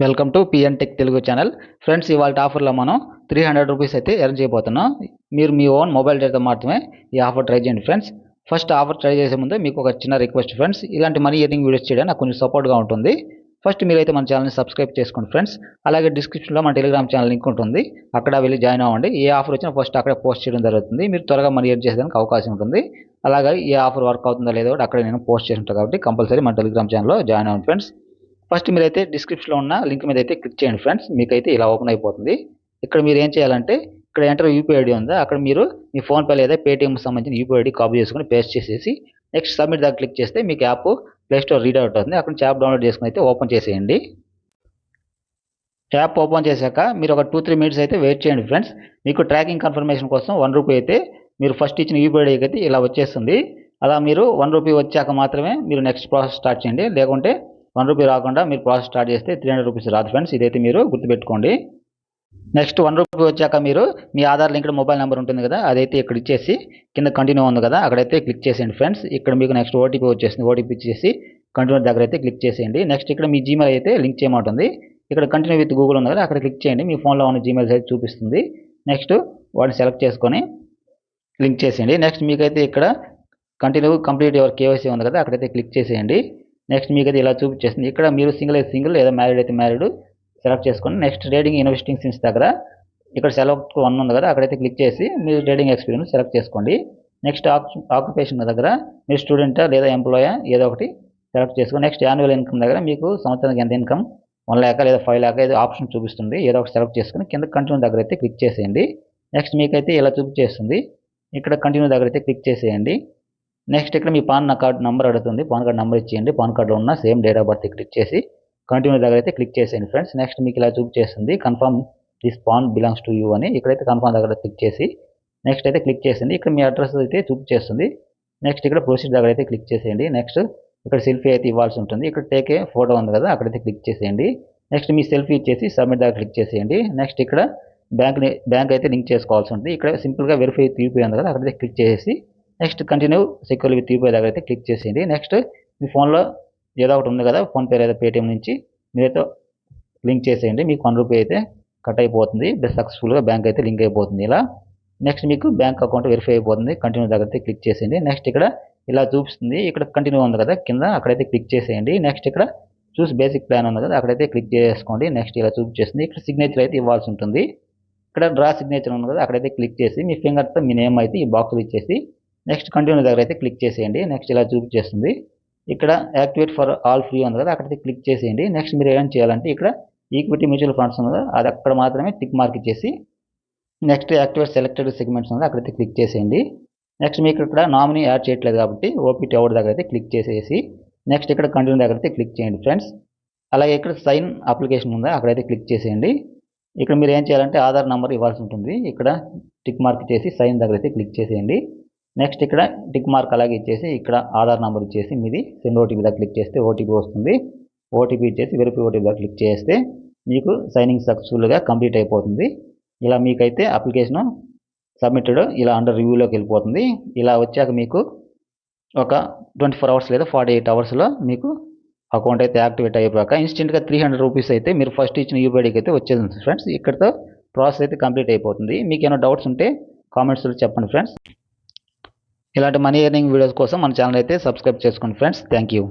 Welcome to PN tech Telugu channel. Friends, ఇవాళ ఆఫర్లో మనం 300 రూపీస్ అయితే ఎర్న్ చేయబోతున్నాం. మీరు మీ ఓన్ మొబైల్ డేటాతో మాత్రమే ఈ ఆఫర్ ట్రై చేయండి ఫ్రెండ్స్. ఫస్ట్ ఆఫర్ ట్రై చేసే ముందు మీకు ఒక చిన్న రిక్వెస్ట్ ఫ్రెండ్స్, ఇలాంటి మనీ ఎర్నింగ్ వీడియోస్ చేయడానికి నాకు కొంచెం సపోర్ట్గా ఉంటుంది. ఫస్ట్ మీరైతే మన ఛానల్ని సబ్స్క్రైబ్ చేసుకోండి ఫ్రెండ్స్. అలాగే డిస్క్రిప్షన్లో మన టెలిగ్రామ్ ఛానల్ లింక్ ఉంటుంది, అక్కడ వెళ్ళి జాయిన్ అవ్వండి. ఏ ఆఫర్ వచ్చినా ఫస్ట్ అక్కడ పోస్ట్ చేయడం జరుగుతుంది. మీరు త్వరగా మనీ ఎర్న్ చేసేదానికి అవకాశం ఉంటుంది. అలాగే ఈ ఆఫర్ వర్క్ అవుతుందో లేదో అక్కడ నేను పోస్ట్ చేస్తుంటాను, కాబట్టి కంపల్సరీ మన టెలిగ్రామ్ ఛానల్లో జాయిన్ అవ్వండి ఫ్రెండ్స్. ఫస్ట్ మీరైతే డిస్క్రిప్షన్లో ఉన్న లింక్ మీద అయితే క్లిక్ చేయండి ఫ్రెండ్స్. మీకైతే ఇలా ఓపెన్ అయిపోతుంది. ఇక్కడ మీరు ఏం చేయాలంటే, ఇక్కడ ఎంటర్ యూపీఐ ఐడి ఉందా, అక్కడ మీరు మీ ఫోన్పే లేదా పేటీఎంకి సంబంధించిన యూపీఐ ఐడి కాపీ చేసుకుని పేస్ట్ చేసేసి నెక్స్ట్ సబ్మిట్ దాకా క్లిక్ చేస్తే మీకు యాప్ ప్లేస్టోర్ రీడ్ అవుట్ అవుతుంది. అక్కడ నుంచి యాప్ డౌన్లోడ్ చేసుకుని అయితే ఓపెన్ చేసేయండి. యాప్ ఓపెన్ చేశాక మీరు ఒక 2-3 మినిట్స్ అయితే వెయిట్ చేయండి ఫ్రెండ్స్. మీకు ట్రాకింగ్ కన్ఫర్మేషన్ కోసం 1 రూపీ అయితే మీరు ఫస్ట్ ఇచ్చిన యూపీఐ ఐడికి అయితే ఇలా వచ్చేస్తుంది. అలా మీరు 1 రూపీ వచ్చాక మాత్రమే మీరు నెక్స్ట్ ప్రాసెస్ స్టార్ట్ చేయండి. లేకుంటే 1 రూపీ రాకుండా మీరు ప్రాసెస్ స్టార్ట్ చేస్తే 300 రూపీస్ రాదు ఫ్రెండ్స్. ఇదైతే మీరు గుర్తుపెట్టుకోండి. నెక్స్ట్ 1 రూపీ వచ్చాక మీరు మీ ఆధార్ లింక్డ్ మొబైల్ నెంబర్ ఉంటుంది కదా, అదైతే ఇక్కడ ఇచ్చేసి కింద కంటిన్యూ ఉంది కదా, అక్కడైతే క్లిక్ చేసేయండి ఫ్రెండ్స్. ఇక్కడ మీకు నెక్స్ట్ ఓటీపీ వచ్చేసింది. ఓటీపీ ఇచ్చేసి కంటిన్యూ దగ్గర అయితే క్లిక్ చేసేయండి. నెక్స్ట్ ఇక్కడ మీ జీమెయిల్ అయితే లింక్ చేయమంటుంది. ఇక్కడ కంటిన్యూ విత్ గూగుల్ ఉంది కదా, అక్కడ క్లిక్ చేయండి. మీ ఫోన్లో ఉన్న జీమెయిల్స్ అయితే చూపిస్తుంది. నెక్స్ట్ వాటిని సెలెక్ట్ చేసుకొని లింక్ చేసేయండి. నెక్స్ట్ మీకైతే ఇక్కడ కంటిన్యూ కంప్లీట్ యువర్ కేవైసీ ఉంది కదా, అక్కడైతే క్లిక్ చేసేయండి. నెక్స్ట్ మీకైతే ఇలా చూపించేస్తుంది. ఇక్కడ మీరు సింగిల్ అయితే సింగిల్, లేదా మ్యారీడ్ అయితే మ్యారీడ్ సెలెక్ట్ చేసుకొని నెక్స్ట్ ట్రేడింగ్ ఇన్వెస్టింగ్ సిన్స్ దగ్గర ఇక్కడ సెలెక్ట్ 1 ఉంది కదా, అక్కడైతే క్లిక్ చేసి మీరు ట్రేడింగ్ ఎక్స్పీరియన్స్ సెలెక్ట్ చేసుకోండి. నెక్స్ట్ ఆక్యుపేషన్ దగ్గర మీరు స్టూడెంటా లేదా ఎంప్లాయా ఏదో ఒకటి సెలెక్ట్ చేసుకోండి. నెక్స్ట్ యాన్యువల్ ఇన్కమ్ దగ్గర మీకు సంవత్సరానికి ఎంత ఇన్కమ్ 1 lakh లేదా 5 lakh ఏదో ఆప్షన్ చూపిస్తుంది. ఏదో ఒకటి సెలెక్ట్ చేసుకుని కింద కంటిన్యూ దగ్గర అయితే క్లిక్ చేసేయండి. నెక్స్ట్ మీకైతే ఇలా చూపించేస్తుంది. ఇక్కడ కంటిన్యూ దగ్గర అయితే క్లిక్ చేసేయండి. నెక్స్ట్ ఇక్కడ మీ పాన్ కార్డ్ నెంబర్ అడుగుతుంది. పాన్ కార్డ్ నెంబర్ ఇచ్చేయండి. పాన్ కార్డులో ఉన్న same date of birth click చేసి కంటిన్యూ దగ్గర అయితే క్లిక్ చేసేయండి ఫ్రెండ్స్. నెక్స్ట్ మీకు ఇలా చూపించేస్తుంది confirm this PAN belongs to you అని. ఇక్కడైతే కన్ఫర్మ్ దగ్గర క్లిక్ చేసి నెక్స్ట్ అయితే క్లిక్ చేసింది. ఇక్కడ మీ అడ్రస్ అయితే చూపించేస్తుంది. నెక్స్ట్ ఇక్కడ ప్రొసీడ్ దగ్గర అయితే క్లిక్ చేసేయండి. నెక్స్ట్ ఇక్కడ సెల్ఫీ అయితే ఇవ్వాల్సి ఉంటుంది. ఇక్కడ టేక్ ఏ ఫోటో ఉంది కదా, అక్కడైతే క్లిక్ చేసేయండి. నెక్స్ట్ మీ సెల్ఫీ ఇచ్చేసి సబ్మిట్ దగ్గర క్లిక్ చేసేయండి. నెక్స్ట్ ఇక్కడ బ్యాంక్ అయితే లింక్ చేసుకోవాల్సి ఉంటుంది. ఇక్కడ సింపుల్గా వెరిఫై యూపీఐ ఉంది కదా, అక్కడైతే క్లిక్ చేసి next continue secure with UPI దగ్గర అయితే క్లిక్ చేసేయండి. నెక్స్ట్ మీ ఫోన్లో ఏదో ఒకటి ఉంది కదా, ఫోన్పే లేదా పేటీఎం నుంచి మీరైతే లింక్ చేసేయండి. మీకు 1 రూపీ అయితే కట్ అయిపోతుంది. సక్సెస్ఫుల్గా బ్యాంక్ అయితే లింక్ అయిపోతుంది. ఇలా నెక్స్ట్ మీకు బ్యాంక్ అకౌంట్ వెరిఫై అయిపోతుంది. కంటిన్యూ దగ్గర అయితే క్లిక్ చేసేయండి. నెక్స్ట్ ఇక్కడ ఇలా చూపిస్తుంది. ఇక్కడ కంటిన్యూ ఉంది కదా కింద, అక్కడైతే క్లిక్ చేసేయండి. నెక్స్ట్ ఇక్కడ చూసి బేసిక్ ప్లాన్ ఉంది కదా, అక్కడైతే క్లిక్ చేసుకోండి. నెక్స్ట్ ఇలా చూపించేస్తుంది. ఇక్కడ సిగ్నేచర్ అయితే ఇవ్వాల్సి ఉంటుంది. ఇక్కడ డ్రా సిగ్నేచర్ ఉంది కదా, అక్కడైతే క్లిక్ చేసి మీ ఫింగర్తో మీ నేమ్ అయితే ఈ బాక్స్లో ఇచ్చేసి నెక్స్ట్ కంటిన్యూ దగ్గర అయితే క్లిక్ చేసేయండి. నెక్స్ట్ ఇలా చూపించేస్తుంది. ఇక్కడ యాక్టివేట్ ఫర్ ఆల్ ఫ్రీ ఉంది కదా, అక్కడైతే క్లిక్ చేసేయండి. నెక్స్ట్ మీరు ఏం చేయాలంటే ఇక్కడ ఈక్విటీ మ్యూచువల్ ఫండ్స్ ఉంది కదా, అది అక్కడ మాత్రమే టిక్ మార్క్ ఇచ్చేసి నెక్స్ట్ యాక్టివేట్ సెలెక్టెడ్ సెగ్మెంట్స్ ఉంది, అక్కడైతే క్లిక్ చేసేయండి. నెక్స్ట్ మీకు ఇక్కడ నామినీ యాడ్ చేయట్లేదు కాబట్టి ఓపీటీ అవుట్ దగ్గర అయితే క్లిక్ చేసేసి నెక్స్ట్ ఇక్కడ కంటిన్యూ దగ్గర అయితే క్లిక్ చేయండి ఫ్రెండ్స్. అలాగే ఇక్కడ సైన్ అప్లికేషన్ ఉందా, అక్కడైతే క్లిక్ చేసేయండి. ఇక్కడ మీరు ఏం చేయాలంటే ఆధార్ నెంబర్ ఇవ్వాల్సి ఉంటుంది. ఇక్కడ టిక్ మార్క్ ఇచ్చేసి సైన్ దగ్గర అయితే క్లిక్ చేసేయండి. నెక్స్ట్ ఇక్కడ టిక్ మార్క్ అలాగే ఇచ్చేసి ఇక్కడ ఆధార్ నెంబర్ ఇచ్చేసి మీది సెండ్ ఓటీపీ దగ్గర క్లిక్ చేస్తే ఓటీపీ వస్తుంది. ఓటీపీ ఇచ్చేసి వెరిఫై ఓటీపీ దగ్గర క్లిక్ చేస్తే మీకు సైనింగ్ సక్సెస్ఫుల్గా కంప్లీట్ అయిపోతుంది. ఇలా మీకైతే అప్లికేషన్ సబ్మిటెడ్ ఇలా అండర్ రివ్యూలోకి వెళ్ళిపోతుంది. ఇలా వచ్చాక మీకు ఒక 24 అవర్స్ లేదా 48 అవర్స్లో మీకు అకౌంట్ అయితే యాక్టివేట్ అయిపోయాక ఇన్స్టెంట్గా 300 రూపీస్ అయితే మీరు ఫస్ట్ ఇచ్చిన యూపీఐకి అయితే వచ్చేది ఫ్రెండ్స్. ఇక్కడతో ప్రాసెస్ అయితే కంప్లీట్ అయిపోతుంది. మీకు ఏమైనా డౌట్స్ ఉంటే కామెంట్స్లో చెప్పండి ఫ్రెండ్స్. ఇలాంటి మనీ ఎర్నింగ్ వీడియోస్ కోసం మన ఛానల్ అయితే సబ్స్క్రైబ్ చేసుకోండి ఫ్రెండ్స్. Thank you.